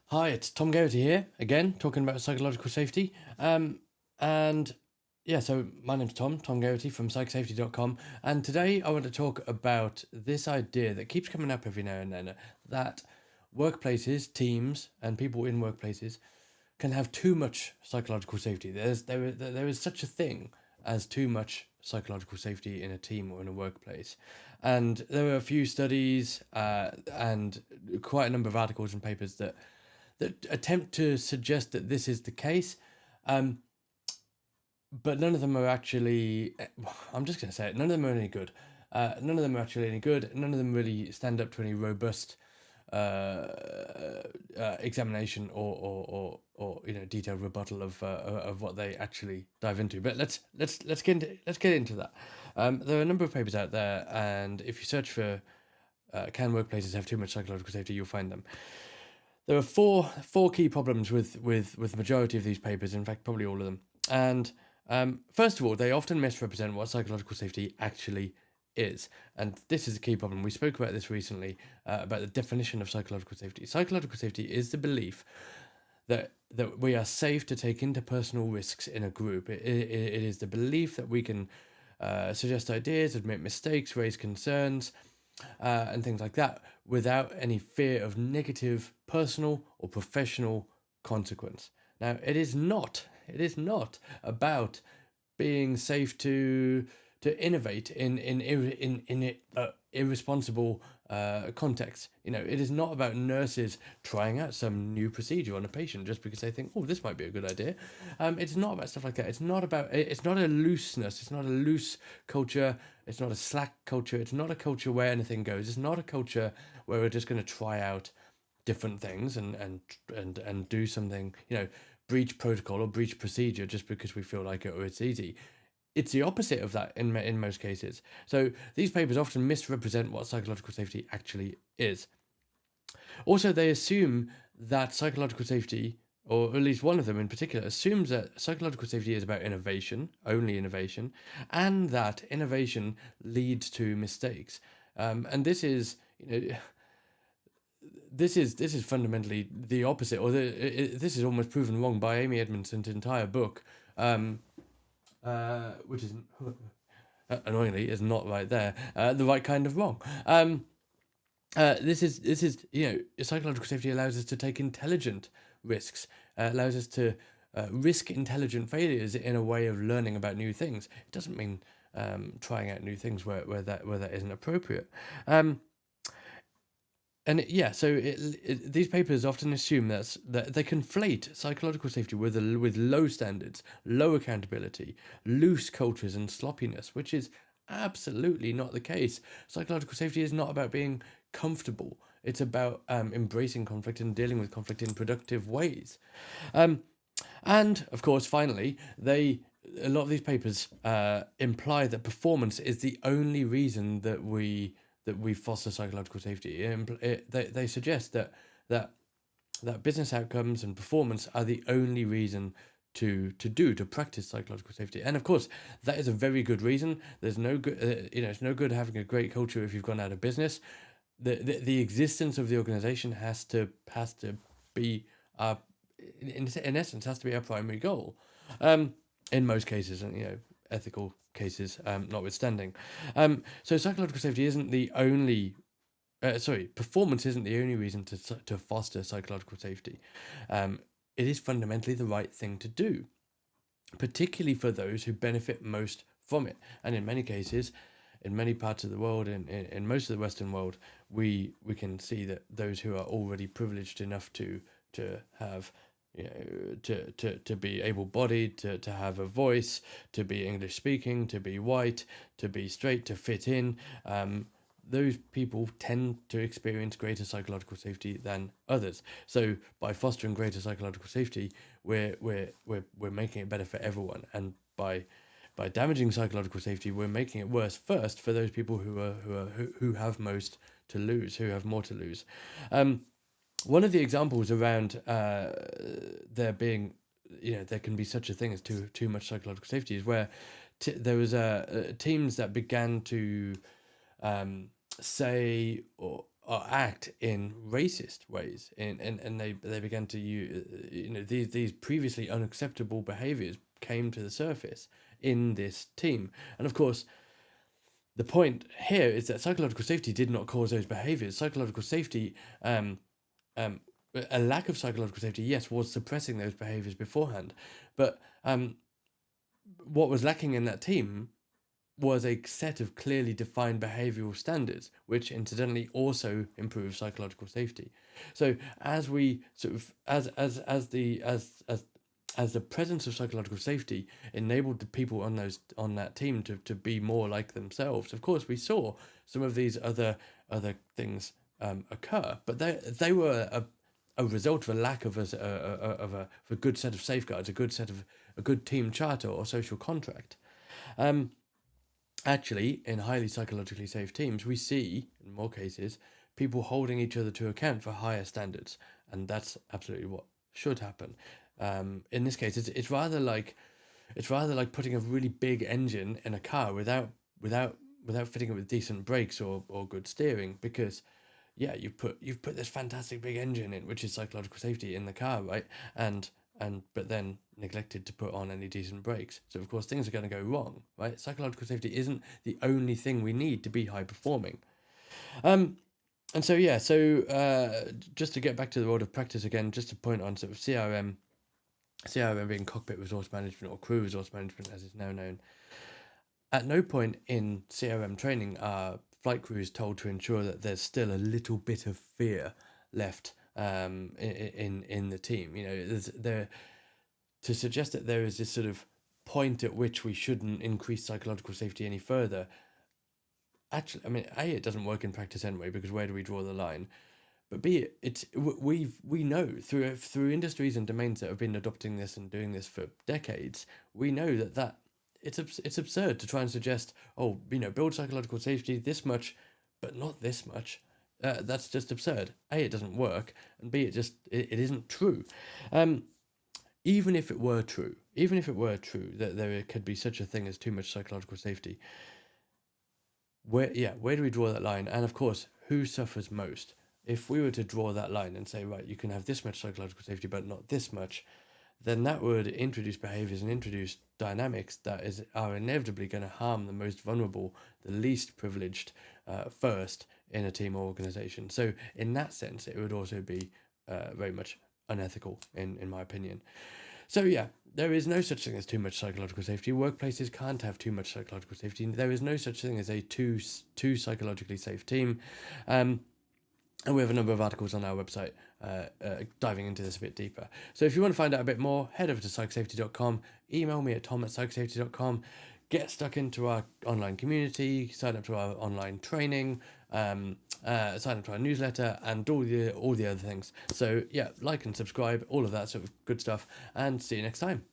Hi, it's Tom Garrity here again, talking about psychological safety. And yeah, so my name's Tom Garrity from psychsafety.com. And today I want to talk about this idea that keeps coming up every now and then that workplaces, teams, and people in workplaces can have too much psychological safety. There is such a thing as too much psychological safety in a team or in a workplace, and there are a few studies and quite a number of articles and papers that attempt to suggest that this is the case, um, but none of them are actually. I'm just going to say it. None of them are any good. None of them are actually any good. None of them really stand up to any robust examination or detailed rebuttal of what they actually dive into. But let's get into that. There are a number of papers out there, and if you search for can workplaces have too much psychological safety, you'll find them. There are four key problems with the majority of these papers. In fact, probably all of them. And first of all, they often misrepresent what psychological safety actually is. And this is a key problem. We spoke about this recently about the definition of psychological safety. Psychological safety is the belief that we are safe to take interpersonal risks in a group. It is the belief that we can suggest ideas, admit mistakes, raise concerns, and things like that without any fear of negative personal or professional consequence. Now, it is not about being safe to innovate in irresponsible contexts. It is not about nurses trying out some new procedure on a patient just because they think, oh, this might be a good idea. It's not about stuff like that. It's not about. It's not a looseness. It's not a loose culture. It's not a slack culture. It's not a culture where anything goes. It's not a culture where we're just going to try out different things and do something. Breach protocol or breach procedure just because we feel like it or it's easy. It's the opposite of that in most cases. So these papers often misrepresent what psychological safety actually is. Also, they assume that psychological safety, or at least one of them in particular, assumes that psychological safety is about innovation, only innovation, and that innovation leads to mistakes. And this is fundamentally the opposite, or this is almost proven wrong by Amy Edmondson's entire book, which is annoyingly is not right there, the right kind of wrong. This is psychological safety allows us to take intelligent risks, allows us to risk intelligent failures in a way of learning about new things. It doesn't mean trying out new things where that isn't appropriate. These papers often assume that they conflate psychological safety with low standards, low accountability, loose cultures, and sloppiness, which is absolutely not the case. Psychological safety is not about being comfortable. It's about embracing conflict and dealing with conflict in productive ways. And of course, finally, a lot of these papers imply that performance is the only reason that we foster psychological safety. They suggest that business outcomes and performance are the only reason to practice psychological safety. And of course, that is a very good reason. There's no good, it's no good having a great culture if you've gone out of business. The existence of the organization has to be in essence has to be our primary goal. In most cases, and ethical cases notwithstanding. So psychological safety isn't the only. Performance isn't the only reason to foster psychological safety. It is fundamentally the right thing to do, particularly for those who benefit most from it. And in many cases, in many parts of the world, in most of the Western world, we can see that those who are already privileged enough to have to be able-bodied, to have a voice, to be English speaking, to be white, to be straight, to fit in, those people tend to experience greater psychological safety than others. So by fostering greater psychological safety, we're making it better for everyone, and by damaging psychological safety, we're making it worse first for those people who have most to lose, who have more to lose. One of the examples around there being, there can be such a thing as too much psychological safety is where there was teams that began to say, or act in racist ways, and they began to use, these previously unacceptable behaviors came to the surface in this team. And of course, the point here is that psychological safety did not cause those behaviors. Psychological safety, um, a lack of psychological safety, yes, was suppressing those behaviors beforehand, but what was lacking in that team was a set of clearly defined behavioral standards, which incidentally also improve psychological safety. So as we sort of as the presence of psychological safety enabled the people on that team to be more like themselves. Of course, we saw some of these other things occur, but they were a result of a lack of a good set of safeguards, a good team charter or social contract. Actually, in highly psychologically safe teams, we see, in more cases, people holding each other to account for higher standards, and that's absolutely what should happen. In this case, it's rather like putting a really big engine in a car without fitting it with decent brakes or good steering, because yeah, you've put this fantastic big engine in, which is psychological safety in the car, right? And but then neglected to put on any decent brakes. So of course things are going to go wrong, right? Psychological safety isn't the only thing we need to be high performing. Um, and so yeah, so just to get back to the world of practice again, just to point on sort of CRM being cockpit resource management or crew resource management as it's now known. At no point in CRM training are flight crews told to ensure that there's still a little bit of fear left in the team. There to suggest that there is this sort of point at which we shouldn't increase psychological safety any further. Actually, I mean, A, it doesn't work in practice anyway, because where do we draw the line? But B, we know through industries and domains that have been adopting this and doing this for decades, we know that it's absurd to try and suggest, oh, build psychological safety this much, but not this much. That's just absurd. A, it doesn't work, and B, it isn't true. Even if it were true that there could be such a thing as too much psychological safety, where do we draw that line? And of course, who suffers most? If we were to draw that line and say, right, you can have this much psychological safety, but not this much, then that would introduce behaviors and introduce dynamics that are inevitably going to harm the most vulnerable, the least privileged, first in a team or organization. So in that sense, it would also be very much unethical, in my opinion. So yeah, there is no such thing as too much psychological safety. Workplaces can't have too much psychological safety. There is no such thing as a too psychologically safe team. And we have a number of articles on our website diving into this a bit deeper. So if you want to find out a bit more, head over to psychsafety.com, email me at tom@psychsafety.com, get stuck into our online community, sign up to our online training, sign up to our newsletter, and all the other things. So yeah, like and subscribe, all of that sort of good stuff, and see you next time.